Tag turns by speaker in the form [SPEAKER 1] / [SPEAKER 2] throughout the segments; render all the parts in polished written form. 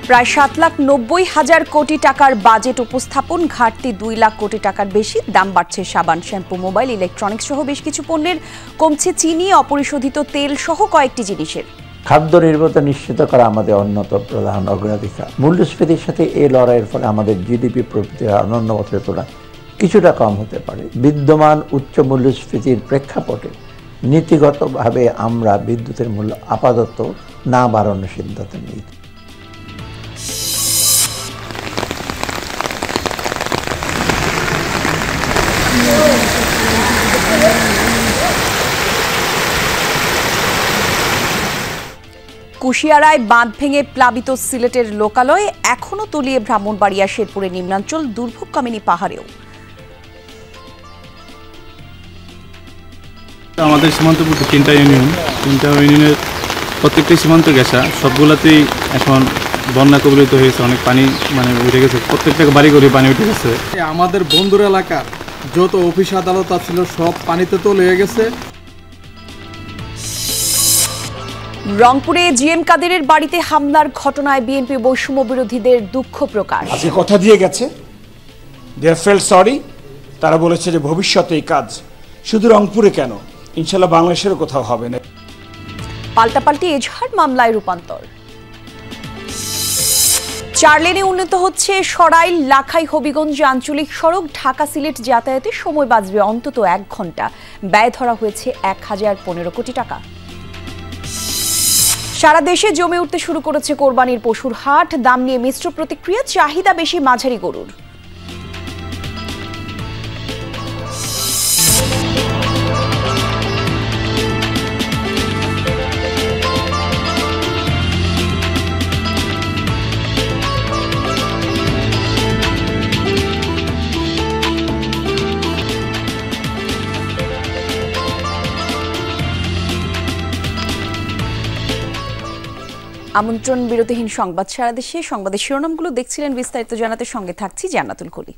[SPEAKER 1] প্রায় 7,90,000 কোটি টাকার বাজেট উপস্থাপন, ঘাটতি 2 লাখ কোটি টাকার বেশি। দাম বাড়ছে সাবান, শ্যাম্পু, মোবাইল, ইলেকট্রনিক্স সহ বেশ কিছু পণ্যের। কমছে চিনি, অপরিশোধিত তেল সহ কয়েকটি জিনিসের।
[SPEAKER 2] খাদ্য নিরাপত্তা নিশ্চিত করা আমাদের অন্যতম প্রধান অগ্রাধিকার। মূল্যস্ফীতির সাথে এই লড়াইয়ের ফলে আমাদের জিডিপি প্রবৃদ্ধি অন্যান্য বছরের তুলনায় কিছুটা কম হতে পারে। বিদ্যমান উচ্চ মূল্যস্ফীতির প্রেক্ষাপটে নীতিগতভাবে আমরা বিদ্যুতের মূল্য আপাতত না বাড়ানোর সিদ্ধান্ত নিয়েছি।
[SPEAKER 1] কুশিয়ারায় বাঁধ ভেঙে প্লাবিত সিলেটের লোকালয়, এখনো তলিয়ে ব্রাহ্মণবাড়িয়া, শেরপুরের নিম্নাঞ্চল, দুর্ভোগ কমেনি পাহাড়েও।
[SPEAKER 3] আমাদের সীমান্তবর্তী তিনটা ইউনিয়নের প্রত্যেকটি সীমান্ত গেছা সবগুলাতেই এখন বন্যা কবলিত হয়েছে। অনেক পানি উঠে গেছে, প্রত্যেকটা বাড়ি করে পানি উঠে গেছে।
[SPEAKER 4] আমাদের বন্ধুর এলাকার যত অফিস আদালত ছিল সব পানিতে তলিয়ে গেছে।
[SPEAKER 1] রংপুরে জিএম কাদেরের বাড়িতে হামলার ঘটনায় বিএনপি বৈষম্য বিরোধীদের দুঃখ প্রকাশ।
[SPEAKER 5] আজকে কথা দিয়ে গেছে, দে ফেল সরি। তারা বলেছে যে ভবিষ্যতে এই কাজ শুধু রংপুরে কেন, ইনশাল্লাহ বাংলাদেশেরও কোথাও হবে না।
[SPEAKER 1] পাল্টাপাল্টি এজাহার মামলায় রূপান্তর। 4 লেনে উন্নত হচ্ছে সরাইল লাখাই হবিগঞ্জ আঞ্চলিক সড়ক। ঢাকা সিলেট যাতায়াতে সময় বাঁচবে অন্তত 1 ঘন্টা। ব্যয় ধরা হয়েছে 1015 কোটি টাকা। সারা দেশে জমে উঠতে শুরু করেছে কোরবানির পশুর হাট। দাম নিয়ে মিশ্র প্রতিক্রিয়া, চাহিদা বেশি মাঝারি গরুর। আমন্ত্রণ বিরতিহীন সংবাদ। সারা দেশে সংবাদের শিরোনামগুলো দেখছিলেন, বিস্তারিত জানাতে সঙ্গে থাকছি জান্নাতুল কলি।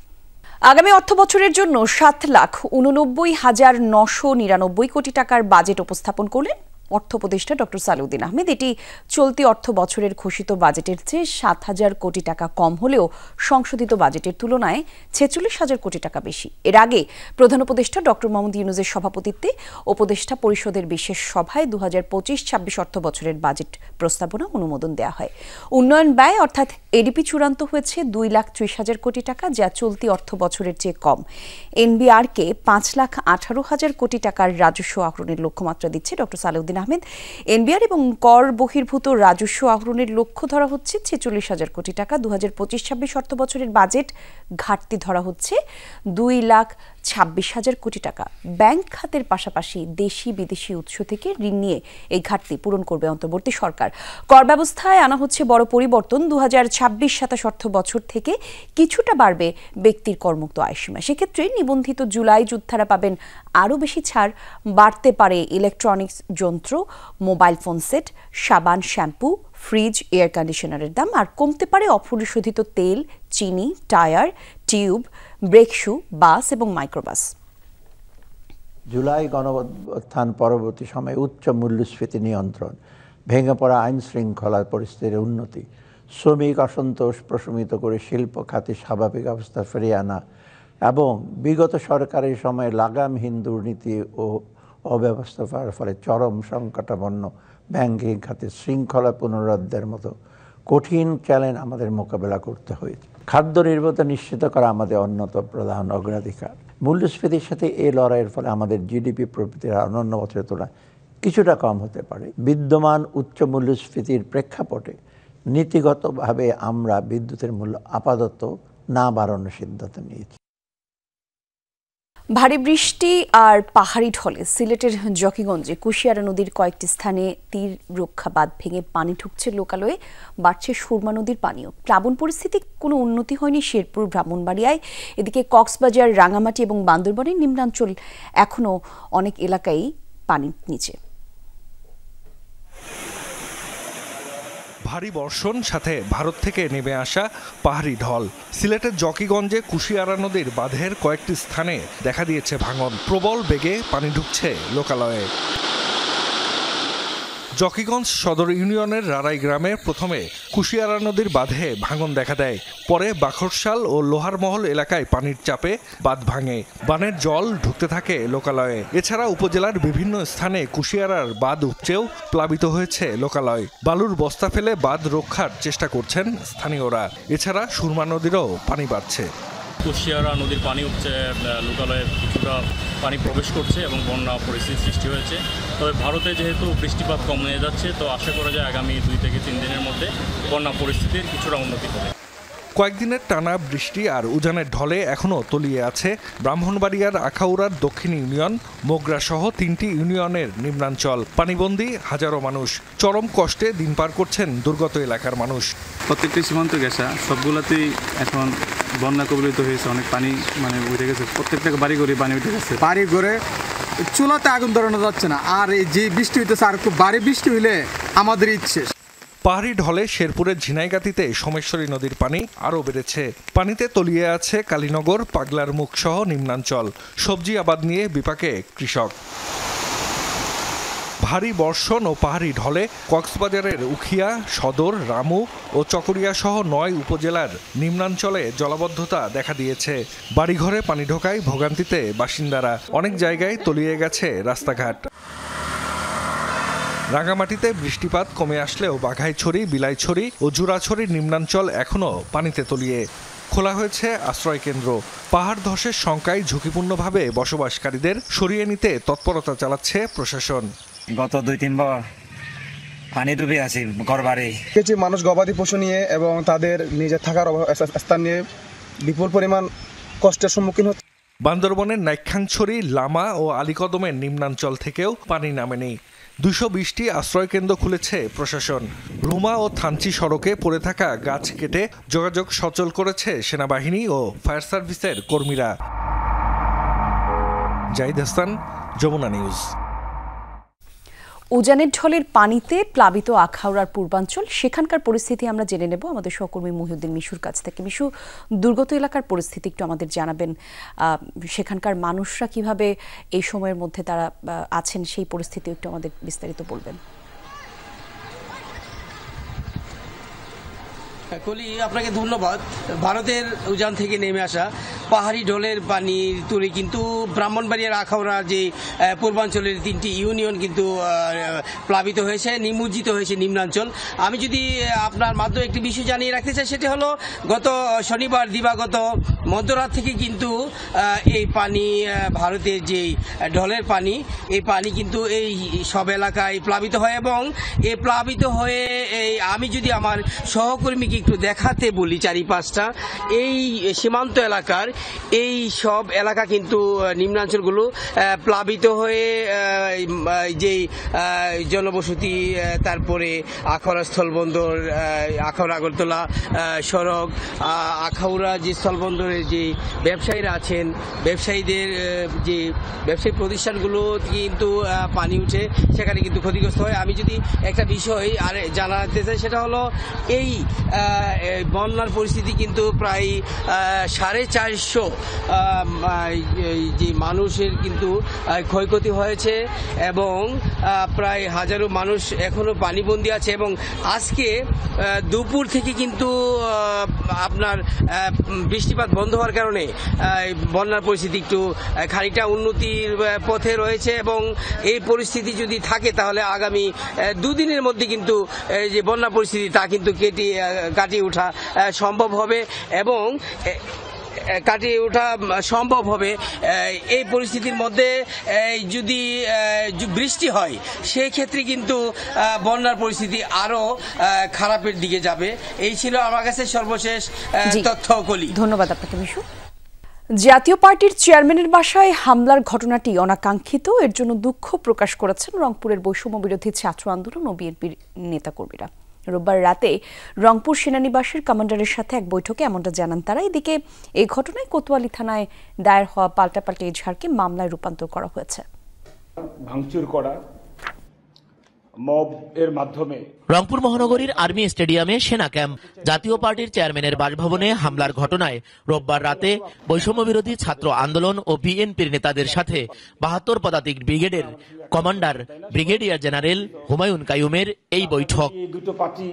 [SPEAKER 1] আগামী অর্থ বছরের জন্য 7,89,999 কোটি টাকার বাজেট উপস্থাপন করলেন অর্থ উপদেষ্টা ডক্টর সালেউদ্দিন আহমেদ। এটি চলতি অর্থ বছরের ঘোষিত বাজেটের চেয়ে 7,000 কোটি টাকা কম হলেও সংশোধিত বাজেটের তুলনায় 46,000 কোটি টাকা বেশি। এর আগে প্রধান উপদেষ্টা ডক্টর মোহাম্মদ ইউনূসের সভাপতিত্বে উপদেষ্টা পরিষদের বিশেষ সভায় 2025-26 অর্থ বছরের বাজেট প্রস্তাবনা অনুমোদন দেওয়া হয়। উন্নয়ন ব্যয় অর্থাৎ এডিপি চূড়ান্ত হয়েছে 2,30,000 কোটি টাকা, যা চলতি অর্থ বছরের চেয়ে কম। এনবিআরকে 5,18,000 কোটি টাকার রাজস্ব আহরণের লক্ষ্যমাত্রা দিচ্ছে ডক্টর সালেউদ্দিন আহমেদ। এনবিআর এবং কর বহির্ভূত রাজস্ব আহরণের লক্ষ্য ধরা হচ্ছে 46,000 কোটি টাকা। 2025-26 অর্থ বছরের বাজেট ঘাটতি ধরা হচ্ছে 2,26,000 কোটি টাকা। ব্যাংক খাতের পাশাপাশি দেশি বিদেশি উৎস থেকে ঋণ নিয়ে এই ঘাটতি পূরণ করবে অন্তর্বর্তী সরকার। কর ব্যবস্থায় আনা হচ্ছে বড় পরিবর্তন। 2026-27 অর্থ বছর থেকে কিছুটা বাড়বে ব্যক্তির করমুক্ত আয়সীমা। সেক্ষেত্রে নিবন্ধিত জুলাই যোদ্ধারা পাবেন আরও বেশি ছাড়। বাড়তে পারে ইলেকট্রনিক্স যন্ত্র, মোবাইল ফোন সেট, সাবান, শ্যাম্পু, ফ্রিজ, এয়ার কন্ডিশনারের দাম। আর কমতে পারে অপরিশোধিত তেল, চিনি, টায়ার, টিউব, ব্রেক শু, বাস এবং মাইক্রোবাস।
[SPEAKER 2] জুলাই গণঅভ্যুত্থান পরবর্তী সময়ে উচ্চ মূল্যস্ফীতি নিয়ন্ত্রণ, ভেঙে পড়া আইন শৃঙ্খলার পরিস্থিতির উন্নতি, শ্রমিক অসন্তোষ প্রশমিত করে শিল্প খাতে স্বাভাবিক অবস্থা ফিরিয়ে আনা এবং বিগত সরকারের সময়ে লাগামহীন দুর্নীতি ও অব্যবস্থার ফলে চরম সংকটাপন্ন ব্যাংকিং খাতে শৃঙ্খলা পুনরুদ্ধারের মতো কঠিন চ্যালেঞ্জ আমাদের মোকাবেলা করতে হয়েছে। খাদ্য নিরাপত্তা নিশ্চিত করা আমাদের অন্যতম প্রধান অগ্রাধিকার। মূল্যস্ফীতির সাথে এই লড়াইয়ের ফলে আমাদের জিডিপি প্রবৃদ্ধি অন্যান্য বছরের তুলনায় কিছুটা কম হতে পারে। বিদ্যমান উচ্চ মূল্যস্ফীতির প্রেক্ষাপটে নীতিগতভাবে আমরা বিদ্যুতের মূল্য আপাতত না বাড়ানোর সিদ্ধান্ত নিয়েছি।
[SPEAKER 1] ভারী বৃষ্টি আর পাহাড়ি ঢলে সিলেটের জকিগঞ্জে কুশিয়ারা নদীর কয়েকটি স্থানে তীর রক্ষা বাঁধ ভেঙে পানি ঢুকছে লোকালয়ে। বাড়ছে সুরমা নদীর পানিও। প্লাবন পরিস্থিতি কোনো উন্নতি হয়নি শেরপুর, ব্রাহ্মণবাড়িয়ায়। এদিকে কক্সবাজার, রাঙামাটি এবং বান্দরবানের নিম্নাঞ্চল এখনও অনেক এলাকায় পানির নিচে।
[SPEAKER 6] ভারী বর্ষণ সাথে ভারত থেকে নেমে আসা পাহাড়ি ঢল। সিলেটের জকিগঞ্জে কুশিয়ারা নদীর বাঁধের কয়েকটি স্থানে দেখা দিয়েছে ভাঙন। প্রবল বেগে পানি ঢুকছে লোকালয়ে। জকিগঞ্জ সদর ইউনিয়নের রারাই গ্রামে প্রথমে কুশিয়ারা নদীর বাঁধে ভাঙন দেখা দেয়। পরে বাখরশাল ও লোহারমহল এলাকায় পানির চাপে বাঁধ ভাঙে। বানের জল ঢুকতে থাকে লোকালয়ে। এছাড়া উপজেলার বিভিন্ন স্থানে কুশিয়ারার বাঁধ উপচেও প্লাবিত হয়েছে লোকালয়। বালুর বস্তা ফেলে বাঁধ রক্ষার চেষ্টা করছেন স্থানীয়রা। এছাড়া সুরমা নদীরও পানি বাড়ছে।
[SPEAKER 7] কুশিয়ারা নদীর পানি উপচে লোকালয়ে কিছুটা পানি প্রবেশ করছে এবং বন্যা পরিস্থিতির সৃষ্টি হয়েছে। তবে ভারতে যেহেতু বৃষ্টিপাত কমে যাচ্ছে, তো আশা করা যায় আগামী 2 থেকে 3 দিনের মধ্যে বন্যা পরিস্থিতির কিছুটা উন্নতি হবে।
[SPEAKER 6] কয়েকদিনের টানা বৃষ্টি আর উজানের ঢলে এখনও তলিয়ে আছে ব্রাহ্মণবাড়িয়ার আখাউড়ার দক্ষিণ ইউনিয়ন, মোগরা সহ 3টি ইউনিয়নের নিম্নাঞ্চল। পানিবন্দী হাজারো মানুষ। চরম কষ্টে দিন পার করছেন দুর্গত এলাকার মানুষ।
[SPEAKER 3] প্রত্যেকটি সীমান্ত গেছা সবগুলাতেই এখন বন্যা কবলিত হয়েছে। অনেক পানি উঠে গেছে, প্রত্যেকটা বাড়ি ঘরে পানি উঠে গেছে।
[SPEAKER 4] বাড়ি ঘরে চুলাতে আগুন ধরানো যাচ্ছে না। আর এই যে বৃষ্টি হইতেছে, আর খুব ভারী বৃষ্টি হইলে আমাদের ইচ্ছে।
[SPEAKER 6] পাহাড়ি ঢলে শেরপুরের ঝিনাইগাতিতে সোমেশ্বরী নদীর পানি আরও বেড়েছে। পানিতে তলিয়ে আছে কালীনগর, পাগলার মুখ সহ নিম্নাঞ্চল। সবজি আবাদ নিয়ে বিপাকে কৃষক। ভারী বর্ষণ ও পাহাড়ি ঢলে কক্সবাজারের উখিয়া, সদর, রামু ও চকরিয়া সহ 9 উপজেলার নিম্নাঞ্চলে জলাবদ্ধতা দেখা দিয়েছে। বাড়িঘরে পানি ঢোকায় ভোগান্তিতে বাসিন্দারা। অনেক জায়গায় তলিয়ে গেছে রাস্তাঘাট। রাঙামাটিতে বৃষ্টিপাত কমে আসলেও বাঘাইছড়ি, বিলাইছড়ি ও জুরাছড়ির নিম্নাঞ্চল এখনও পানিতে তলিয়ে। খোলা হয়েছে আশ্রয় কেন্দ্র। পাহাড় ধসের শঙ্কায় ঝুঁকিপূর্ণভাবে বসবাসকারীদের সরিয়ে নিতে তৎপরতা চালাচ্ছে প্রশাসন।
[SPEAKER 8] গত 2-3 বার পানি ডুবে আছে ঘরবাড়ি।
[SPEAKER 9] কিছু মানুষ গবাদি পশু নিয়ে এবং তাদের নিজের থাকার স্থান নিয়ে বিপুল পরিমাণ কষ্টের সম্মুখীন হচ্ছে।
[SPEAKER 6] বান্দরবনের নাইখাংছড়ি, লামা ও আলীকদমের নিম্নাঞ্চল থেকেও পানি নামেনি। 220টি আশ্রয়কেন্দ্র খুলেছে প্রশাসন। রুমা ও থানচি সড়কে পড়ে থাকা গাছ কেটে যোগাযোগ সচল করেছে সেনাবাহিনী ও ফায়ার সার্ভিসের কর্মীরা। জাহিদ হাসান, যমুনা নিউজ।
[SPEAKER 1] উজানের ঢলের পানিতে প্লাবিত আখাউড়ার পূর্বাঞ্চল, সেখানকার পরিস্থিতি আমরা জেনে নেব আমাদের সহকর্মী মহিউদ্দিন মিশুর কাছ থেকে। মিশু, দুর্গত এলাকার পরিস্থিতি একটু আমাদের জানাবেন। সেখানকার মানুষরা কিভাবে এই সময়ের মধ্যে তারা আছেন, সেই পরিস্থিতি একটু আমাদের বিস্তারিত বলবেন।
[SPEAKER 10] কলি, আপনাকে ধন্যবাদ। ভারতের উজান থেকে নেমে আসা পাহাড়ি ঢলের পানির তুলে কিন্তু ব্রাহ্মণবাড়িয়ার আখাউড়া যে পূর্বাঞ্চলের 3টি ইউনিয়ন কিন্তু প্লাবিত হয়েছে, নিমজ্জিত হয়েছে নিম্নাঞ্চল। আমি যদি আপনার মাধ্যমে একটি বিষয় জানিয়ে রাখতে চাই, সেটি হলো গত শনিবার দিবাগত মধ্যরাত থেকে কিন্তু এই পানি, ভারতের যে ঢলের পানি, এই পানি কিন্তু এই সব এলাকায় প্লাবিত হয় এবং এই প্লাবিত হয়ে আমি যদি আমার সহকর্মীকে একটু দেখাতে বলি চারিপাশটা, এই সীমান্ত এলাকার এই সব এলাকা কিন্তু নিম্নাঞ্চলগুলো প্লাবিত হয়ে যে জনবসতি, তারপরে আখাউড়া স্থলবন্দর, আখাউড়া আগরতলা সড়ক, আখাউড়া যে স্থলবন্দরের যে ব্যবসায়ীরা আছেন, ব্যবসায়ীদের যে ব্যবসায়ী প্রতিষ্ঠানগুলো কিন্তু পানি উঠে সেখানে কিন্তু ক্ষতিগ্রস্ত হয়। আমি যদি একটা বিষয় আর জানাতে চাই, সেটা হলো এই বন্যার পরিস্থিতি কিন্তু প্রায় 450 যে মানুষের কিন্তু ক্ষয়ক্ষতি হয়েছে এবং প্রায় হাজারো মানুষ এখনো পানিবন্দী আছে এবং আজকে দুপুর থেকে কিন্তু আপনার বৃষ্টিপাত বন্ধ হওয়ার কারণে বন্যার পরিস্থিতি একটু খানিকটা উন্নতির পথে রয়েছে এবং এই পরিস্থিতি যদি থাকে তাহলে আগামী 2 দিনের মধ্যে কিন্তু যে বন্যা পরিস্থিতি তা কিন্তু কাটিয়ে ওঠা সম্ভব হবে এবং কাটিয়ে ওঠা সম্ভব হবে। এই পরিস্থিতির মধ্যে যদি বৃষ্টি হয়, সেই ক্ষেত্রে কিন্তু বন্যার পরিস্থিতি আরো খারাপের দিকে যাবে। এই ছিল আমার কাছে সর্বশেষ তথ্য। কলি,
[SPEAKER 1] ধন্যবাদ আপনাকে মিশু। জাতীয় পার্টির চেয়ারম্যানের বাসায় হামলার ঘটনাটি অনাকাঙ্ক্ষিত, এর জন্য দুঃখ প্রকাশ করেছেন রংপুরের বৈষম্য বিরোধী ছাত্র আন্দোলন ও বিএনপির নেতাকর্মীরা। রোববার রাতে রংপুর সেনানিবাসের কমান্ডারের সাথে এক বৈঠকে এমনটা জানান তারা। এদিকে এই ঘটনায় কোতোয়ালি থানায় দায়ের হওয়া পাল্টাপাল্টি এজাহারকে মামলায় রূপান্তর করা হয়েছে।
[SPEAKER 5] ভাঙচুর করা, মব এর মাধ্যমে
[SPEAKER 11] রংপুর মহানগরীর আর্মি স্টেডিয়ামে সেনা ক্যাম্প। জাতীয় পার্টির চেয়ারম্যানের বাসভবনে হামলার ঘটনায় রোববার রাতে বৈষম্য বিরোধী ছাত্র আন্দোলন ও বিএনপির নেতাদের সাথে 72 পদাতিক ব্রিগেডের কমান্ডার ব্রিগেডিয়ার জেনারেল হুমায়ুন কাইয়ুমের এই বৈঠক।
[SPEAKER 5] দুটো পার্টি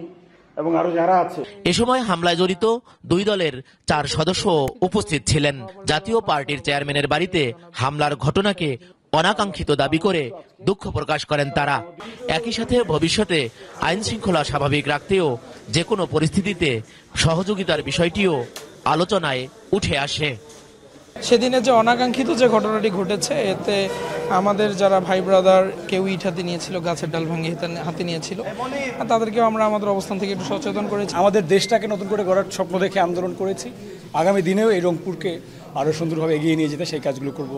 [SPEAKER 5] এবং আরো যারা আছে
[SPEAKER 11] এ সময় হামলায় জড়িত 2 দলের 4 সদস্য উপস্থিত ছিলেন। জাতীয় পার্টির চেয়ারম্যানের বাড়িতে হামলার ঘটনাকে অনাকাঙ্ক্ষিত দাবি করে দুঃখ প্রকাশ করেন তারা। একই সাথে ভবিষ্যতে আইন শৃঙ্খলা স্বাভাবিক রাখতেও যে কোনো পরিস্থিতিতে সহযোগিতার বিষয়টিও আলোচনায় উঠে আসে।
[SPEAKER 12] সেদিনে যে অনাকাঙ্ক্ষিত যে ঘটনাটি ঘটেছে, এতে আমাদের যারা ভাই ব্রাদার কেউ ইট হাতে নিয়েছিল, গাছের ডাল ভাঙিয়ে হাতে নিয়েছিল, তাদেরকেও আমরা আমাদের অবস্থান থেকে একটু সচেতন করেছি।
[SPEAKER 5] আমাদের দেশটাকে নতুন করে গড়ার স্বপ্ন দেখে আন্দোলন করেছি। আগামী দিনেও এই রংপুরকে আরও সুন্দরভাবে এগিয়ে নিয়ে যেতে সেই কাজগুলো করব।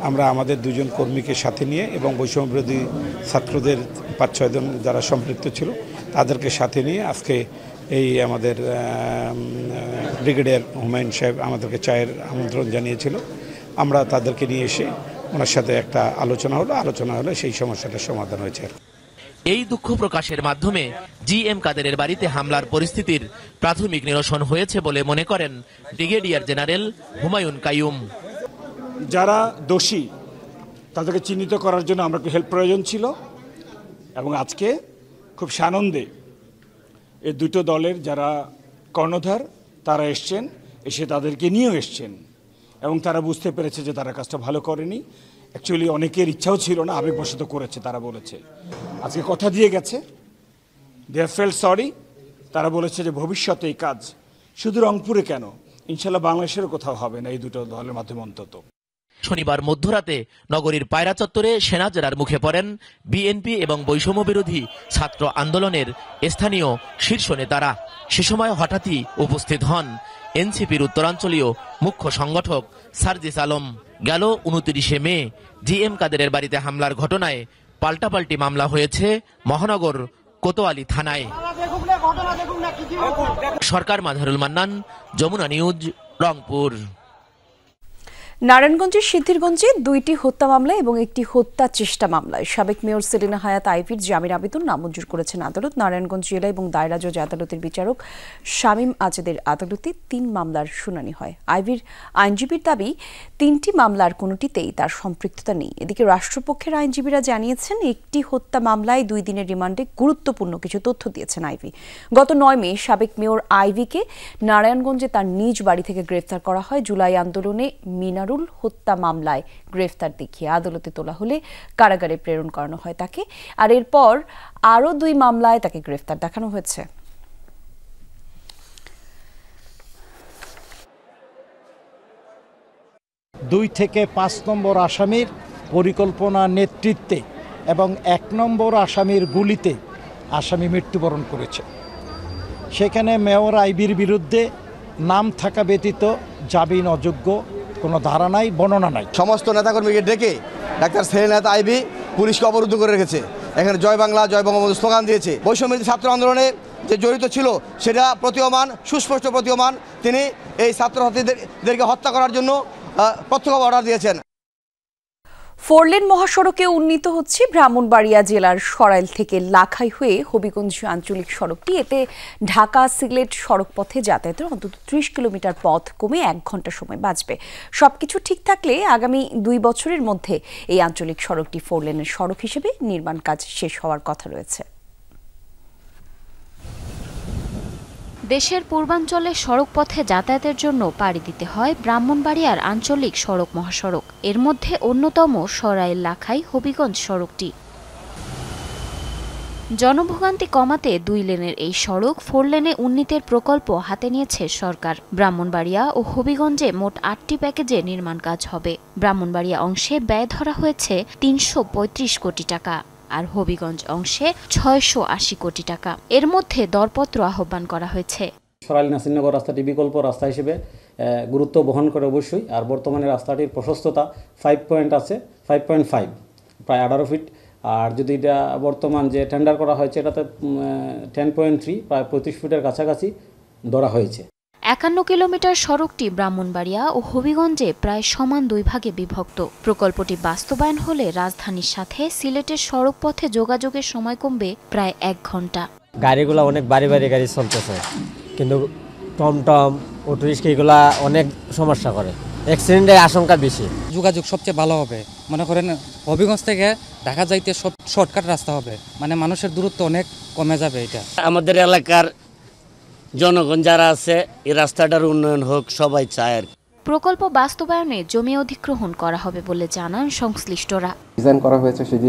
[SPEAKER 13] আমরা আমাদের 2 জন কর্মীকে সাথে নিয়ে এবং বৈষম্য বিরোধী ছাত্রদের 5-6 জন যারা সম্পৃক্ত ছিল তাদেরকে সাথে নিয়ে আজকে এই আমাদের ব্রিগেডিয়ার হুমায়ুন সাহেব আমাদেরকে চায়ের আমন্ত্রণ জানিয়েছিল। আমরা তাদেরকে নিয়ে এসে ওনার সাথে একটা আলোচনা হলো সেই সমস্যাটার সমাধান হয়েছে।
[SPEAKER 11] এই দুঃখ প্রকাশের মাধ্যমে জিএম কাদেরের বাড়িতে হামলার পরিস্থিতির প্রাথমিক নিরসন হয়েছে বলে মনে করেন ব্রিগেডিয়ার জেনারেল হুমায়ুন কাইয়ুম।
[SPEAKER 5] যারা দোষী তাদেরকে চিহ্নিত করার জন্য আমরা একটু হেল্প প্রয়োজন ছিল এবং আজকে খুব সানন্দে এই 2 দলের যারা কর্ণধার তারা এসছেন, এসে তাদেরকে নিয়েও এসছেন এবং তারা বুঝতে পেরেছে যে তারা কাজটা ভালো করেনি। অ্যাকচুয়ালি অনেকের ইচ্ছাও ছিল না, আবেগবশত করেছে। তারা বলেছে আজকে কথা দিয়ে গেছে, দে হ্যাভ ফেল্ট সরি। তারা বলেছে যে ভবিষ্যতে এই কাজ শুধু রংপুরে কেন, ইনশাল্লাহ বাংলাদেশেরও কোথাও হবে না, এই 2 দলের মাধ্যমে অন্তত।
[SPEAKER 11] শনিবার মধ্যরাতে নগরীর পায়রা চত্বরে সেনা জেরার মুখে পড়েন বিএনপি এবং বৈষম্য বিরোধী ছাত্র আন্দোলনের স্থানীয় শীর্ষ নেতারা। সে সময় হঠাৎই উপস্থিত হন এনসিপির উত্তরাঞ্চলীয় মুখ্য সংগঠক সার্জিস আলম। গেল 29শে মে জিএম কাদেরের বাড়িতে হামলার ঘটনায় পাল্টাপাল্টি মামলা হয়েছে মহানগর কোতোয়ালি থানায়। সরকার মাঝারুল মান্নান, যমুনা নিউজ, রংপুর।
[SPEAKER 1] নারায়ণগঞ্জের সিদ্ধিরগঞ্জে 2টি হত্যা মামলা এবং একটি হত্যা চেষ্টা মামলায় সাবেক মেয়র সেলিনা হায়াৎ আইভির জামিন আবেদন নামঞ্জুর করেছেন আদালত। নারায়ণগঞ্জ জেলা এবং দায়রা জজ আদালতের বিচারক শামীম আজাদের আদালতে 3 মামলার শুনানি হয়। আইভির আইনজীবীর দাবি 3টি মামলার কোনোটিতেই তার সম্পৃক্ততা নেই। এদিকে রাষ্ট্রপক্ষের আইনজীবীরা জানিয়েছেন একটি হত্যা মামলায় 2 দিনের রিমান্ডে গুরুত্বপূর্ণ কিছু তথ্য দিয়েছেন আইভি। গত 9 মে সাবেক মেয়র আইভিকে নারায়ণগঞ্জে তার নিজ বাড়ি থেকে গ্রেফতার করা হয়। জুলাই আন্দোলনে মিনারুল হত্যা মামলায় গ্রেফতার দেখিয়ে আদালতে তোলা হলে কারাগারে প্রেরণ করানো হয় তাকে। আর এরপর আরও 2 মামলায় তাকে গ্রেফতার দেখানো হয়েছে।
[SPEAKER 14] 2 থেকে 5 নম্বর আসামির পরিকল্পনা নেতৃত্বে এবং 1 নম্বর আসামির গুলিতে আসামি মৃত্যুবরণ করেছে। সেখানে মেয়র আইভির বিরুদ্ধে নাম থাকা ব্যতীত জামিন অযোগ্য কোনো ধারা নাই, বর্ণনা নাই।
[SPEAKER 15] সমস্ত নেতাকর্মীকে ডেকে ডাক্তার সেলিনা আইভি পুলিশকে অবরুদ্ধ করে রেখেছে। এখানে জয় বাংলা জয় বঙ্গবন্ধু স্লোগান দিয়েছে। বৈষম্য ছাত্র আন্দোলনে যে জড়িত ছিল সেটা প্রতীয়মান, সুস্পষ্ট প্রতীয়মান। তিনি এই ছাত্রছাত্রীদেরকে হত্যা করার জন্য প্রত্যক্ষ অর্ডার দিয়েছেন।
[SPEAKER 1] 4 লেন মহাসড়কে উন্নীত হচ্ছে ব্রাহ্মণবাড়িয়া জেলার সরাইল থেকে লাখাই হয়ে হবিগঞ্জ আঞ্চলিক সড়কটি। এতে ঢাকা সিলেট সড়ক পথে যাতায়াতের অন্তত 30 কিলোমিটার পথ কমে 1 ঘন্টা সময় বাঁচবে। সবকিছু ঠিক থাকলে আগামী 2 বছরের মধ্যে এই আঞ্চলিক সড়কটি 4 লেনের সড়ক হিসেবে নির্মাণ কাজ শেষ হওয়ার কথা রয়েছে।
[SPEAKER 16] দেশের পূর্বাঞ্চলে সড়ক পথে যাতায়াতের জন্য পাড়ি দিতে হয় ব্রাহ্মণবাড়িয়ার আঞ্চলিক সড়ক মহাসড়ক। এর মধ্যে অন্যতম সরাইল লাখাই হবিগঞ্জ সড়কটি। জনভোগান্তি কমাতে 2 লেনের এই সড়ক 4 লেনে উন্নীতের প্রকল্প হাতে নিয়েছে সরকার। ব্রাহ্মণবাড়িয়া ও হবিগঞ্জে মোট 8টি প্যাকেজে নির্মাণ কাজ হবে। ব্রাহ্মণবাড়িয়া অংশে ব্যয় ধরা হয়েছে 335 কোটি টাকা, আর হবিগঞ্জ অংশে 680 কোটি টাকা। এর মধ্যে দরপত্র আহ্বান করা হয়েছে।
[SPEAKER 17] সরাইল নাসিরনগর রাস্তাটি বিকল্প রাস্তা হিসেবে গুরুত্ব বহন করে অবশ্যই। আর বর্তমানে রাস্তাটির প্রশস্ততা 5.5 প্রায় 18 ফিট। আর যদি এটা বর্তমান যে টেন্ডার করা হয়েছে এটাতে 10.3 প্রায় 35 ফিটের কাছাকাছি ধরা হয়েছে।
[SPEAKER 16] 51 কিলোমিটার সড়কটি ব্রাহ্মণবাড়িয়া ও হবিগঞ্জে প্রায় সমান 2 ভাগে বিভক্ত। প্রকল্পটি বাস্তবায়ন হলে রাজধানীর সাথে সিলেটের সড়ক পথে যোগাযোগের সময় কমবে প্রায় 1 ঘন্টা।
[SPEAKER 18] গাড়িগুলো অনেক বাড়ি গাড়ি চলতেছে, কিন্তু টমটম অটোরিক্সা এগুলা অনেক সমস্যা করে, অ্যাক্সিডেন্টের আশঙ্কা বেশি।
[SPEAKER 19] যোগাযোগ সবচেয়ে ভালো হবে, মনে করেন হবিগঞ্জ থেকে ঢাকা যাইতে সব শর্টকাট রাস্তা হবে, মানে মানুষের দূরত্ব অনেক কমে যাবে। এটা
[SPEAKER 20] আমাদের এলাকার জনগণ যারা আছে এই রাস্তাটার উন্নয়ন হোক সবাই চায়।
[SPEAKER 16] প্রকল্প বাস্তবায়নে জমি অধিগ্রহণ করা হবে বলে জানান সংশ্লিষ্টরা।
[SPEAKER 21] ডিজাইন করা হয়েছে, সেই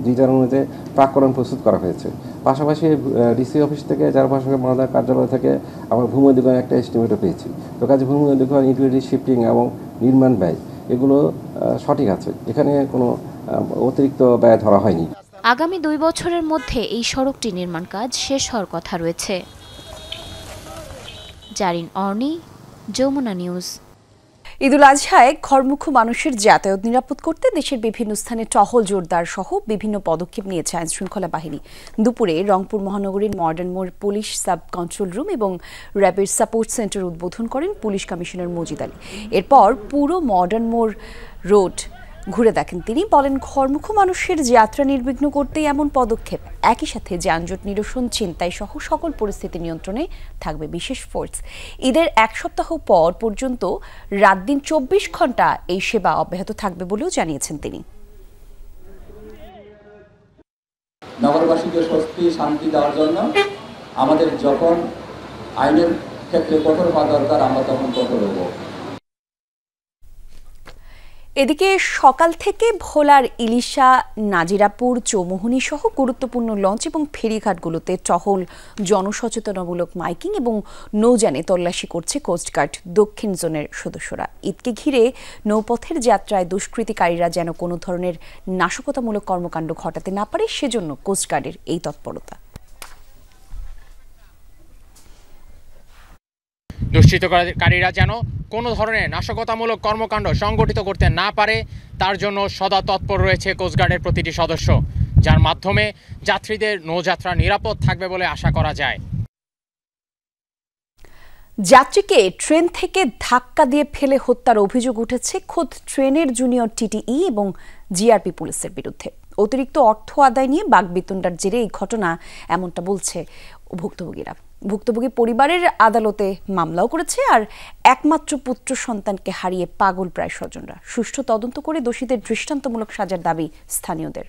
[SPEAKER 21] ডিজাইন অনুযায়ী প্রাকরণ প্রস্তুত করা হয়েছে। পাশাপাশি ডিসি অফিস থেকে যার পাশাপাশি মহাদার কার্যালয় থেকে আমরা ভূমি অধিগ্রহণ একটা এস্টিমেটও পেয়েছি। তো কাজে ভূমি অধিগ্রহণ, ইউটিলিটি শিফটিং এবং নির্মাণ ব্যয় এগুলো সঠিক আছে, এখানে কোনো অতিরিক্ত ব্যয় ধরা হয়নি।
[SPEAKER 16] আগামী 2 বছরের মধ্যে এই সড়কটি নির্মাণ কাজ শেষ হওয়ার কথা রয়েছে। জারিন অর্নি, যমুনা নিউজ।
[SPEAKER 1] ঈদুল আজহায় ঘরমুখো মানুষের যাতায়াত নিরাপদ করতে দেশের বিভিন্ন স্থানে টহল জোরদার সহ বিভিন্ন পদক্ষেপ নিয়েছে আইন শৃঙ্খলা বাহিনী। দুপুরে রংপুর মহানগরীর মডার্ন মোড় পুলিশ সাব কন্ট্রোল রুম এবং র্যাপিড সাপোর্ট সেন্টার উদ্বোধন করেন পুলিশ কমিশনার মজিদ আলী। এরপর পুরো মডার্ন মোড় রোড ঘুরে দেখেন তিনি। বলেন, ঘরমুখো মানুষের যাত্রা নির্বিঘ্ন করতেই এমন পদক্ষেপ। একই সাথে যানজট নিরসন, ছিনতাই সহ সকল পরিস্থিতি নিয়ন্ত্রণে থাকবে বিশেষ ফোর্স। ঈদের 1 সপ্তাহ পর পর্যন্ত রাত দিন 24 ঘন্টা এই সেবা অব্যাহত থাকবে বলেও জানিয়েছেন তিনি।
[SPEAKER 22] নগরবাসীকে স্বস্তি শান্তি দেওয়ার জন্য আমাদের যখন আইনের ক্ষেত্রে কঠোর হওয়া দরকার আমরা তখন কঠোর হব।
[SPEAKER 1] এদিকে সকাল থেকে ভোলার ইলিশা, নাজিরাপুর, চৌমুহনী সহ গুরুত্বপূর্ণ লঞ্চ এবং ফেরিঘাটগুলোতে টহল, জনসচেতনামূলক মাইকিং এবং নৌযানে তল্লাশি করছে কোস্টগার্ড দক্ষিণ জোনের সদস্যরা। ঈদকে ঘিরে নৌপথের যাত্রায় দুষ্কৃতিকারীরা যেন কোনো ধরনের নাশকতামূলক কর্মকাণ্ড ঘটাতে না পারে, সেজন্য কোস্টগার্ডের এই তৎপরতা।
[SPEAKER 23] দুষ্কৃতকারীরা যেন কোনো ধরনের নাশকতামূলক কর্মকাণ্ড সংগঠিত করতে না পারে, তার জন্য সদা তৎপর রয়েছে কোস্টগার্ডের প্রতিটি সদস্য, যার মাধ্যমে যাত্রীদের নৌযাত্রা নিরাপদ থাকবে বলে আশা করা যায়।
[SPEAKER 1] যাত্রীকে ট্রেন থেকে ধাক্কা দিয়ে ফেলে হত্যার অভিযোগ উঠেছে খোদ ট্রেনের জুনিয়র টিটিই এবং জিআরপি পুলিশের বিরুদ্ধে। অতিরিক্ত অর্থ আদায় নিয়ে বাকবিতণ্ডার জেরে এই ঘটনা, এমনটা বলছে ভুক্তভোগীরা। ভুক্তভোগী পরিবারের আদালতে মামলাও করেছে। আর একমাত্র পুত্র সন্তানকে হারিয়ে পাগল প্রায় স্বজনরা। সুষ্ঠু তদন্ত করে দোষীদের দৃষ্টান্তমূলক সাজার দাবি স্থানীয়দের।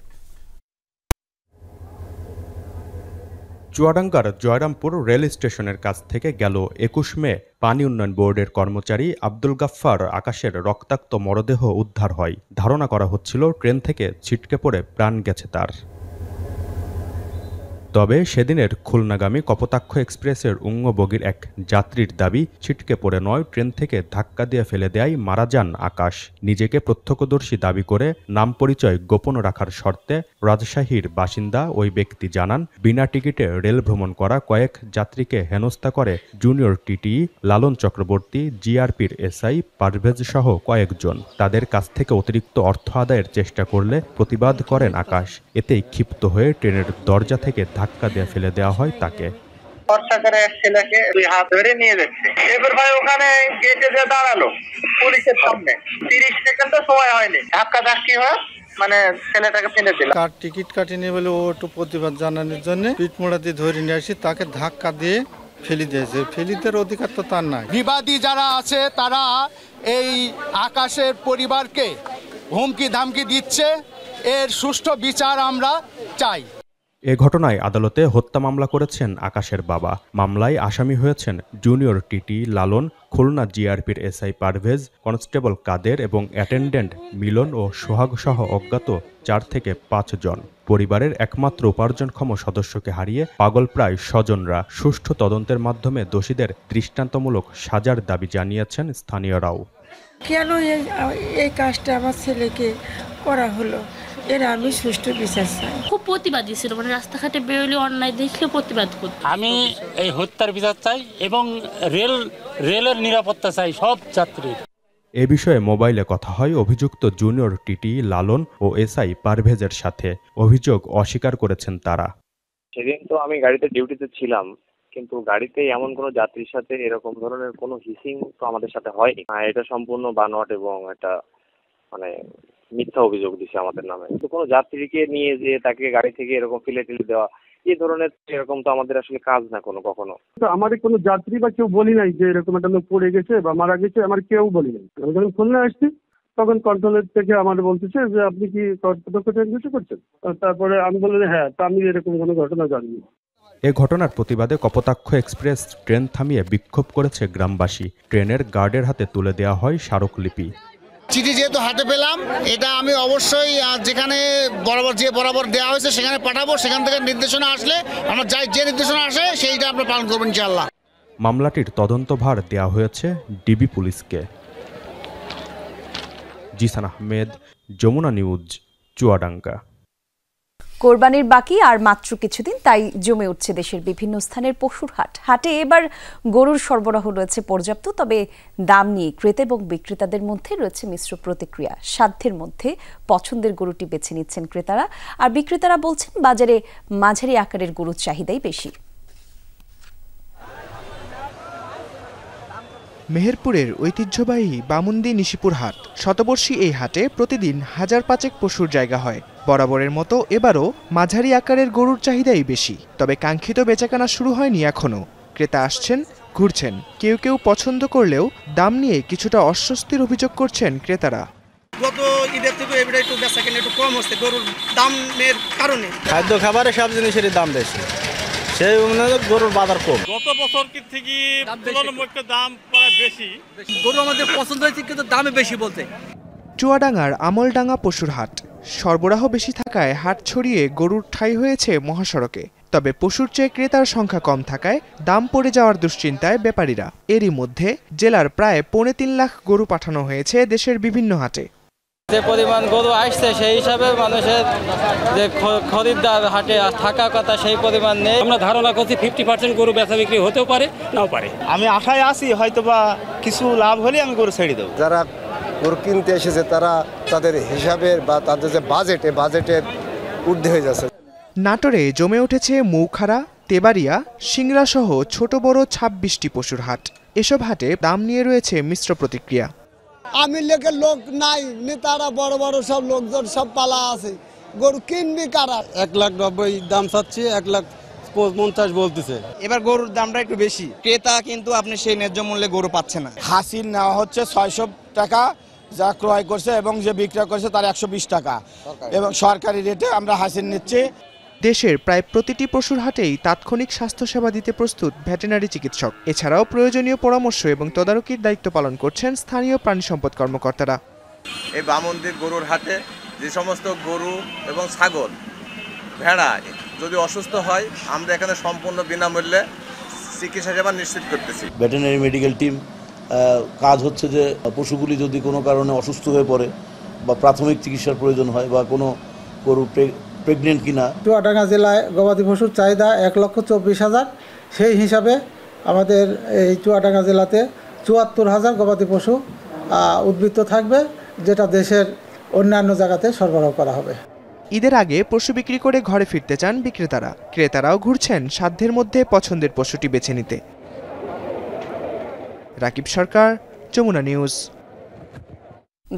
[SPEAKER 24] চুয়াডাঙ্গার জয়রামপুর রেল স্টেশনের কাছ থেকে গেল 21 মে পানি উন্নয়ন বোর্ডের কর্মচারী আব্দুল গাফফার আকাশের রক্তাক্ত মরদেহ উদ্ধার হয়। ধারণা করা হচ্ছিল ট্রেন থেকে ছিটকে পড়ে প্রাণ গেছে তার। তবে সেদিনের খুলনাগামী কপোতাক্ষ এক্সপ্রেসের উঙ্গ বগির এক যাত্রীর দাবি, ছিটকে পড়ে নয়, ট্রেন থেকে ধাক্কা দিয়ে ফেলে দেয় মারা যান আকাশ। নিজেকে প্রত্যক্ষদর্শী দাবি করে নাম পরিচয় গোপন রাখার শর্তে রাজশাহীর বাসিন্দা ওই ব্যক্তি জানান, বিনা টিকিটে রেল ভ্রমণ করা কয়েক যাত্রীকে হেনস্থা করে জুনিয়র টিটিই লালন চক্রবর্তী, জিআরপির এসআই পারভেজ সহ কয়েকজন। তাদের কাছ থেকে অতিরিক্ত অর্থ আদায়ের চেষ্টা করলে প্রতিবাদ করেন আকাশ। এতেই ক্ষিপ্ত হয়ে ট্রেনের দরজা থেকে ধাক্কা দিয়ে ফেলে দেওয়া হয় তাকে।
[SPEAKER 25] ছেলেকে 2 হাত ধরে নিয়ে যাচ্ছে। এবার ভাই ওখানে গেটে যে দাঁড়ালো পুলিশের সামনে, 30 সেকেন্ড সময় হয়নি, ধাক্কা ধাক্কি হয়, মানে ছেলেটাকে ফেলে দিল।
[SPEAKER 26] তার টিকিট কাটিনি বলে ও একটু প্রতিবাদ জানানোর জন্য পিঠমোড়া দিয়ে ধরে নিয়ে আসি, তাকে ধাক্কা দিয়ে ফেলে দিয়েছে। ফেলিদের অধিকার তো তার নাই।
[SPEAKER 27] বিবাদী যারা আছে তারা এই আকাশের পরিবারকে হুমকি ধামকি দিচ্ছে, এর সুষ্ঠু বিচার আমরা চাই।
[SPEAKER 24] এ ঘটনায় আদালতে হত্যা মামলা করেছেন আকাশের বাবা। মামলায় আসামি হয়েছেন জুনিয়র টিটি লালন, খুলনা জিআরপির এসআই পারভেজ, কনস্টেবল কাদের এবং অ্যাটেন্ডেন্ট মিলন ও সোহাগ সহ অজ্ঞাত 4 থেকে 5 জন। পরিবারের একমাত্র উপার্জনক্ষম সদস্যকে হারিয়ে পাগল প্রায় স্বজনরা। সুষ্ঠু তদন্তের মাধ্যমে দোষীদের দৃষ্টান্তমূলক সাজার দাবি জানিয়েছেন স্থানীয়রাও।
[SPEAKER 28] কেন এই কাজটা আমার ছেলেকে করা হলো, এর আমি সুষ্ঠু বিচার চাই।
[SPEAKER 29] খুব প্রতিবাদী ছিল, মানে রাস্তাঘাটে বেরোলে অন্যায় দেখলে প্রতিবাদ করত।
[SPEAKER 30] আমি এই হত্যার বিচার চাই এবং রেলের নিরাপত্তা চাই সব যাত্রীর।
[SPEAKER 24] এ বিষয়ে মোবাইলে কথা হয় অভিযুক্ত জুনিয়র টিটি লালন ও এসআই পারভেজের সাথে। অভিযোগ অস্বীকার করেছেন তারা।
[SPEAKER 31] সেদিন তো আমি গাড়িতে ডিউটিতে ছিলাম,
[SPEAKER 2] কিন্তু গাড়িতে এমন কোনো যাত্রীর সাথে এরকম ধরনের কোনো হিসিং তো আমাদের সাথে হয়নি। এটা সম্পূর্ণ বানোয়াট এবং এটা মানে মিথ্যা অভিযোগ দিছে আমাদের নামে। কিন্তু কোনো যাত্রীকে নিয়ে যে তাকে গাড়ি থেকে এরকম ফেলে দেওয়া, এই ধরনের এরকম তো আমাদের আসলে কাজ না কখনো।
[SPEAKER 3] তো আমাদের কোনো যাত্রী বা কেউ বলি নাই যে এরকম একটা লোক পড়ে গেছে বা মারা গেছে, আমার কেউ বলি নাই। আমি যখন খুলনা আসছি তখন কন্ট্রোলের থেকে আমাদের বলতেছে যে আপনি কি কর্তৃপক্ষ ট্রেন কিছু করছেন? তারপরে আমি বললাম হ্যাঁ, তা আমি এরকম কোনো ঘটনা জানিনি।
[SPEAKER 24] এ ঘটনার প্রতিবাদে কপোতাক্ষ এক্সপ্রেস ট্রেন থামিয়ে বিক্ষোভ করেছে গ্রামবাসী। ট্রেনের গার্ডের হাতে তুলে দেওয়া হয় স্মারকলিপি।
[SPEAKER 27] চিঠি যেহেতু হাতে পেলাম, এটা আমি অবশ্যই যেখানে বরাবর দেওয়া হয়েছে সেখানে পাঠাবো। সেখান থেকে নির্দেশনা আসলে আমরা যে নির্দেশনা আসে সেইটা আমরা পালন করবো ইনশাআল্লাহ।
[SPEAKER 24] মামলাটির তদন্তভার দেওয়া হয়েছে ডিবি পুলিশকে। জিসান আহমেদ, যমুনা নিউজ, চুয়াডাঙ্গা।
[SPEAKER 1] কোরবানির বাকি আর মাত্র কিছুদিন, তাই জমে উঠছে দেশের বিভিন্ন স্থানের পশুর হাট। হাটে এবার গরুর সরবরাহ রয়েছে পর্যাপ্ত, তবে দাম নিয়ে ক্রেতা এবং বিক্রেতাদের মধ্যে রয়েছে মিশ্র প্রতিক্রিয়া। সাধ্যের মধ্যে পছন্দের গরুটি বেছে নিচ্ছেন ক্রেতারা, আর বিক্রেতারা বলছেন বাজারে মাঝারি আকারের গরুর চাহিদাই বেশি।
[SPEAKER 4] মেহেরপুরের ঐতিহ্যবাহী বামুন্দি নিশিপুর হাট। শতবর্ষী এই হাটে প্রতিদিন 1000-5 পশুর জায়গা হয়। বরাবরের মতো এবারও মাঝারি আকারের গরুর চাহিদাই বেশি, তবে কাঙ্ক্ষিত বেচাকেনা শুরু হয়নি এখনো। ক্রেতা আসছেন, ঘুরছেন, কেউ কেউ পছন্দ করলেও দাম নিয়ে কিছুটা অস্বস্তির অভিযোগ করছেন ক্রেতারা।
[SPEAKER 6] গত ঈদের থেকে এবারে একটু বেচাকেনা একটু কম হচ্ছে গরুর দামের কারণে।
[SPEAKER 7] খাদ্য খাবারের সব জিনিসের দাম বেশি, সেই অনুযায়ী গরুর বাজার কম।
[SPEAKER 8] গত বছর থেকে তুলনামূলক দাম প্রায় বেশি।
[SPEAKER 6] গরু আমাদের পছন্দ হয়েছে কিন্তু দামে বেশি বলতে।
[SPEAKER 4] চুয়াডাঙ্গার আমলডাঙ্গা পশুর হাট। সরবরাহ বেশি থাকায় হাট ছড়িয়ে গরুর ঠাঁই হয়েছে মহাসড়কে, তবে পশুর চেয়ে ক্রেতার সংখ্যা কম থাকায় দাম পড়ে যাওয়ার দুশ্চিন্তায় ব্যাপারীরা। এরই মধ্যে জেলার প্রায় 3.5 লাখ গরু পাঠানো হয়েছে দেশের বিভিন্ন হাটে।
[SPEAKER 7] যে পরিমাণ গরু আসছে সেই হিসাবে মানুষের যে খরিদ্দার হাটে থাকা কথা সেই পরিমাণ নেই।
[SPEAKER 30] আমরা ধারণা করছি 50% গরু বেচা বিক্রি হতেও পারে, নাও পারে।
[SPEAKER 7] আমি আশায় আছি হয়তোবা কিছু লাভ হলে আমি গরু ছেড়ে দেবো।
[SPEAKER 9] যারা গরু কিনতে এসেছে তারা তাদের হিসাবের বা তাদের যে বাজেটের ঊর্ধ্বে হয়ে যাচ্ছে।
[SPEAKER 4] নাটোরে জমে উঠেছে মৌখারা, তেবাড়িয়া, সিংড়া সহ ছোট বড় 26টি পশুর হাট। এসব হাটে দাম নিয়ে রয়েছে মিশ্র প্রতিক্রিয়া।
[SPEAKER 10] আমি লেখের লোক নাই, নেতারা বড় বড় সব লোকজন সব পালা আছে, গরু কিনবি কারা?
[SPEAKER 7] 1,90,000 দাম চাচ্ছি, 1,50,000 বলতেছে।
[SPEAKER 6] এবার গরুর দামটা একটু বেশি, ক্রেতা কিন্তু আপনি সেই ন্যায্য মূল্যে গরু পাচ্ছে না।
[SPEAKER 9] হাসিল নেওয়া হচ্ছে 600 টাকা, যা ক্রয় করছে এবং যে বিক্রয় করছে তার 120 টাকা, এবং সরকারি রেটে আমরা হাসিল নিচ্ছি।
[SPEAKER 4] দেশের প্রায় প্রতিটি পশুর হাটেই তাৎক্ষণিক স্বাস্থ্যসেবা দিতে প্রস্তুত ভেটেরিনারি চিকিৎসক। এছাড়াও প্রয়োজনীয় পরামর্শ এবং তদারকির দায়িত্ব পালন করছেন স্থানীয় প্রাণী সম্পদ কর্মকর্তারা।
[SPEAKER 12] এই বামন্দির গরুর হাটে যে সমস্ত গরু এবং ছাগল, ভেড়া যদি অসুস্থ হয়, আমরা এখানে সম্পূর্ণ বিনামূল্যে চিকিৎসা সেবা নিশ্চিত করতেছি।
[SPEAKER 13] ভেটেরিনারি মেডিকেল টিম কাজ হচ্ছে যে পশুগুলি যদি কোনো কারণে অসুস্থ হয়ে পড়ে বা প্রাথমিক চিকিৎসার প্রয়োজন হয় বা কোনো গরু প্রেগনেন্ট কিনা।
[SPEAKER 10] চুয়াডাঙ্গা জেলায় গবাদি পশুর চাহিদা 1,24,000। সেই হিসাবে আমাদের এই চুয়াডাঙ্গা জেলাতে 74,000 গবাদি পশু উদ্বৃত্ত থাকবে, যেটা দেশের অন্যান্য জায়গাতে সরবরাহ করা হবে।
[SPEAKER 4] ঈদের আগে পশু বিক্রি করে ঘরে ফিরতে চান বিক্রেতারা। ক্রেতারাও ঘুরছেন সাধ্যের মধ্যে পছন্দের পশুটি বেছে নিতে। রাকিব সরকার, যমুনা নিউজ।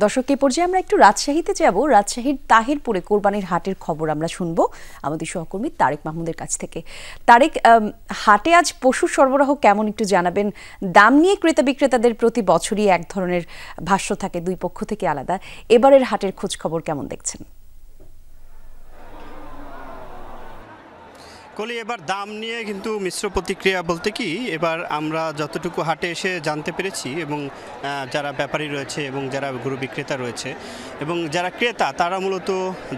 [SPEAKER 1] দর্শক, এই পর্যায়ে আমরা একটু রাজশাহীতে যাব। রাজশাহীর তাহিরপুরে কোরবানির হাটের খবর আমরা শুনবো আমাদের সহকর্মী তারেক মাহমুদের কাছ থেকে। তারেক, হাটে আজ পশু সরবরাহ কেমন একটু জানাবেন? দাম নিয়ে ক্রেতা বিক্রেতাদের প্রতি বছরই এক ধরনের ভাষ্য থাকে, দুই পক্ষ থেকে আলাদা। এবারের হাটের খোঁজ খবর কেমন দেখছেন?
[SPEAKER 31] কলি, এবার দাম নিয়ে কিন্তু মিশ্র প্রতিক্রিয়া বলতে কি, এবার আমরা যতটুকু হাটে এসে জানতে পেরেছি এবং যারা ব্যাপারী রয়েছে এবং যারা গরু বিক্রেতা রয়েছে এবং যারা ক্রেতা, তারা মূলত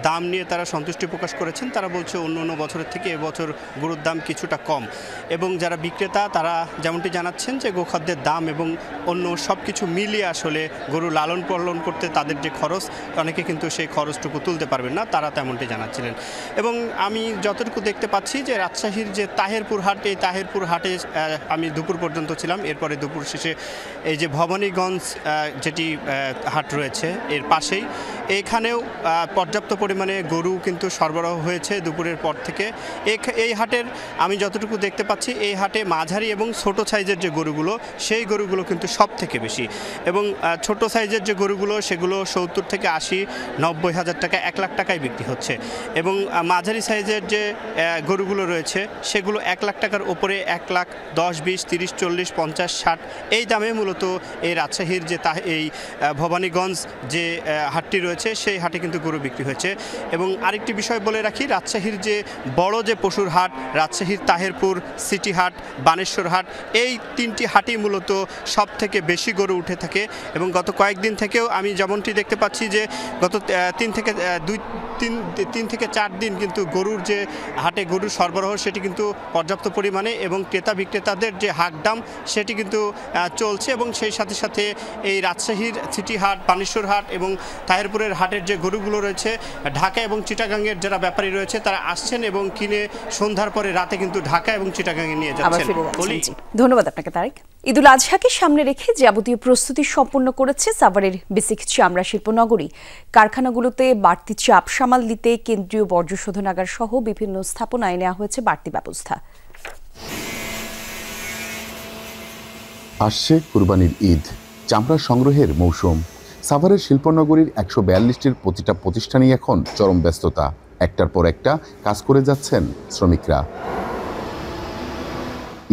[SPEAKER 31] দাম নিয়ে তারা সন্তুষ্টি প্রকাশ করেছেন। তারা বলছে অন্য বছরের থেকে এবছর গরুর দাম কিছুটা কম, এবং যারা বিক্রেতা তারা যেমনটি জানাচ্ছেন যে গোখাদ্যের দাম এবং অন্য সব কিছু মিলিয়ে আসলে গরু লালন পালন করতে তাদের যে খরচ, অনেকে কিন্তু সেই খরচটুকু তুলতে পারবেন না, তারা তেমনটি জানাচ্ছিলেন। এবং আমি যতটুকু দেখতে পাচ্ছি যে রাজশাহীর যে তাহিরপুর হাট, এই তাহিরপুর হাটে আমি দুপুর পর্যন্ত ছিলাম। এরপরে দুপুর শেষে এই যে ভবানীগঞ্জ যেটি হাট রয়েছে এর পাশেই এখানেও পর্যাপ্ত পরিমাণে গরু কিন্তু সরবরাহ হয়েছে দুপুরের পর থেকে। এই হাটের আমি যতটুকু দেখতে পাচ্ছি, এই হাটে মাঝারি এবং ছোট সাইজের যে গরুগুলো, সেই গরুগুলো কিন্তু সব থেকে বেশি। এবং ছোট সাইজের যে গরুগুলো, সেগুলো 70 থেকে 80, 90 হাজার টাকা, 1 লাখ টাকায় বিক্রি হচ্ছে। এবং মাঝারি সাইজের যে গরুগুলো রয়েছে, সেগুলো 1 লাখ টাকার ওপরে 1 লাখ 10, 20, 30, 40, 50, 60 এই দামে মূলত এই রাজশাহীর যে এই ভবানীগঞ্জ যে হাটটি রয়েছে, সেই হাটে কিন্তু গরু বিক্রি হয়েছে। এবং আরেকটি বিষয় বলে রাখি, রাজশাহীর যে বড় যে পশুর হাট, রাজশাহীর তাহেরপুর, সিটি হাট, বানেশ্বর হাট, এই 3টি হাটই মূলত সব থেকে বেশি গরু উঠে থাকে। এবং গত কয়েকদিন থেকেও আমি যেমনটি দেখতে পাচ্ছি যে গত 3 থেকে 4 দিন কিন্তু গরুর যে হাটে গরুর সরবরাহ, সেটি কিন্তু পর্যাপ্ত পরিমাণে, এবং ক্রেতা বিক্রেতাদের যে হাকদাম সেটি কিন্তু চলছে। এবং সেই সাথে সাথে এই রাজশাহীর সিটি হাট, বানেশ্বর হাট এবং তাহেরপুরের হাটের যে গরুগুলো রয়েছে, ঢাকা এবং চিটাগাংয়ের যারা ব্যাপারী রয়েছে তারা আসছেন এবং কিনে সন্ধ্যার পরে রাতে কিন্তু ঢাকা এবং চিটাগাংয়ে নিয়ে যাচ্ছেন।
[SPEAKER 1] ধন্যবাদ আপনাকে তারেক। ঈদুল আজহাকে সামনে রেখে যাবতীয় প্রস্তুতি সম্পন্ন করেছে সাভারের বেসিক চামড়া শিল্পনগরী। কারখানাগুলোতে বাড়তি চাপ সামাল দিতে কেন্দ্রীয় বর্জ্য শোধনাগার সহ বিভিন্ন স্থাপনায় নেওয়া হয়েছে বাড়তি ব্যবস্থা।
[SPEAKER 5] আসছে কুরবানির ঈদ, চামড়া সংগ্রহের মৌসুম। সাভারের শিল্পনগরীর 142টির প্রতিটা প্রতিষ্ঠানই এখন চরম ব্যস্ততা। একটার পর একটা কাজ করে যাচ্ছেন শ্রমিকরা।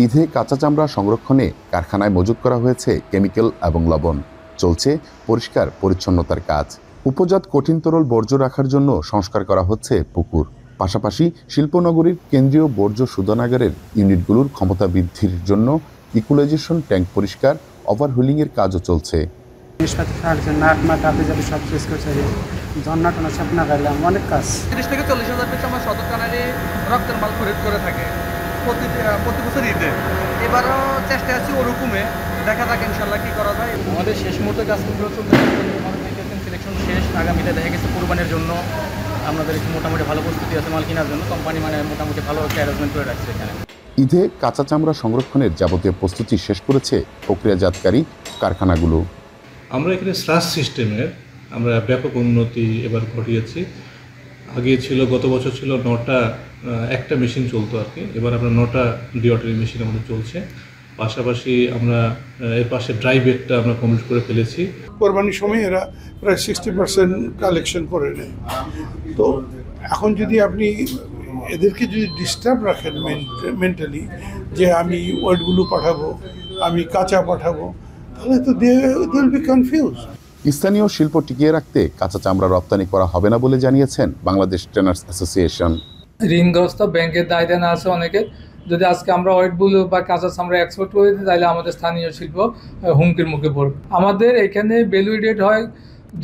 [SPEAKER 5] ঈদে কাঁচা চামড়া সংরক্ষণে কারখানায় মজুত করা হয়েছে কেমিক্যাল এবং লবণ। চলছে পরিষ্কার পরিচ্ছন্নতার কাজ। উপজাত কঠিন তরল বর্জ্য রাখার জন্য সংস্কার করা হচ্ছে পুকুর। পাশাপাশি শিল্পনগরীর কেন্দ্রীয় বর্জ্য শোধনাগারের ইউনিটগুলোর ক্ষমতা বৃদ্ধির জন্য ইকুলাইজেশন ট্যাঙ্ক পরিষ্কার, ওভারহুলিংয়ের কাজও চলছে।
[SPEAKER 6] অনেক কাজ 30 থেকে 40 হাজার পিস আমার সদর কানারে রক্তের মাল খরিদ করে থাকে প্রতি বছর ঈদে। এবারও চেষ্টা আছি ওরকমে, দেখা যাক ইনশাল্লাহ কি করা যায়।
[SPEAKER 7] আমাদের শেষ মুহূর্তে কাজগুলো চলতে সিলেকশন শেষ, আগামীতে দেখা গেছে কুরবানির জন্য আমাদের মোটামুটি ভালো প্রস্তুতি আছে মাল কেনার জন্য। কোম্পানি মোটামুটি ভালো একটা অ্যারেঞ্জমেন্ট করে রাখছে এখানে।
[SPEAKER 5] ঈদে কাঁচা চামড়া সংরক্ষণের যাবতীয় প্রস্তুতি শেষ করেছে প্রক্রিয়াজাতকারী কারখানাগুলো।
[SPEAKER 11] আমরা এখানে স্রাস সিস্টেমের আমরা ব্যাপক উন্নতি এবার ঘটিয়েছি। আগে ছিল, গত বছর ছিল 9টা একটা মেশিন চলতো আর কি, এবার আমরা 9টা ডিওয়াটারি মেশিন আমাদের চলছে। পাশাপাশি আমরা এর পাশে ড্রাই বেডটা আমরা কমপ্লিট করে ফেলেছি।
[SPEAKER 14] কোরবানির সময় এরা প্রায় 60% কালেকশন করে নেয়। তো এখন যদি আপনি এদেরকে যদি ডিস্টার্ব রাখেন মেন্টালি, যে আমি ওয়েটগুলো পাঠাবো, আমি কাঁচা পাঠাবো, তাহলে তো দে উইল বি কনফিউজ।
[SPEAKER 5] স্থানীয় শিল্প টিকিয়ে রাখতে কাঁচা চামড়া রপ্তানি করা হবে না বলে জানিয়েছেন বাংলাদেশ ট্রেনার্স অ্যাসোসিয়েশন।
[SPEAKER 15] ঋণগ্রস্ত ব্যাংকের দায় দেনা আছে অনেকের। যদি আজকে আমরা ওয়েটগুলো বা কাঁচা চামড়া এক্সপোর্ট করে দিই, তাহলে আমাদের স্থানীয় শিল্প হুমকির মুখে পড়বে। আমাদের এখানে ভ্যালুয়েটেড হয়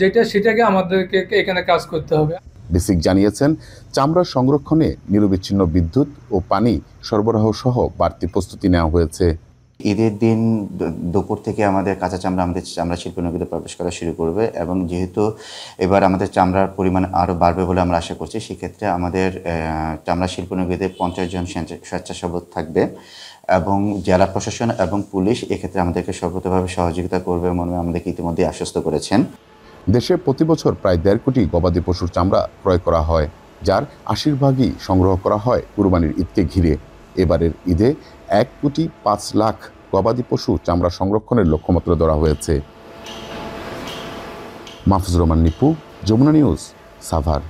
[SPEAKER 15] যেটা, সেটাকে আমাদেরকে এখানে কাজ করতে হবে।
[SPEAKER 5] বেসিক জানিয়েছেন চামড়া সংরক্ষণে নিরবিচ্ছিন্ন বিদ্যুৎ ও পানি সরবরাহ সহ বাড়তি প্রস্তুতি নেওয়া হয়েছে।
[SPEAKER 16] ঈদের দিন দুপুর থেকে আমাদের কাঁচা চামড়া আমাদের চামড়া শিল্পনগরীতে প্রবেশ করা শুরু করবে, এবং যেহেতু এবার আমাদের চামড়ার পরিমাণ আরও বাড়বে বলে আমরা আশা করছি, সেক্ষেত্রে আমাদের চামড়া শিল্পনগরীতে 50 জন স্বেচ্ছাসেবক থাকবে, এবং জেলা প্রশাসন এবং পুলিশ এক্ষেত্রে আমাদেরকে সর্বতভাবে সহযোগিতা করবে মনে আমাদেরকে ইতিমধ্যে আশ্বস্ত করেছেন।
[SPEAKER 5] দেশে প্রতি বছর প্রায় 1.5 কোটি গবাদি পশুর চামড়া ক্রয় করা হয়, যার 80 ভাগই সংগ্রহ করা হয় কুরবানির ঈদকে ঘিরে। এবারের ঈদে 1.5 লাখ গবাদি পশু চামড়া সংরক্ষণের লক্ষ্যমাত্রা ধরা হয়েছে। মাহফুজুর রহমান নিপু, যমুনা নিউজ, সাভার।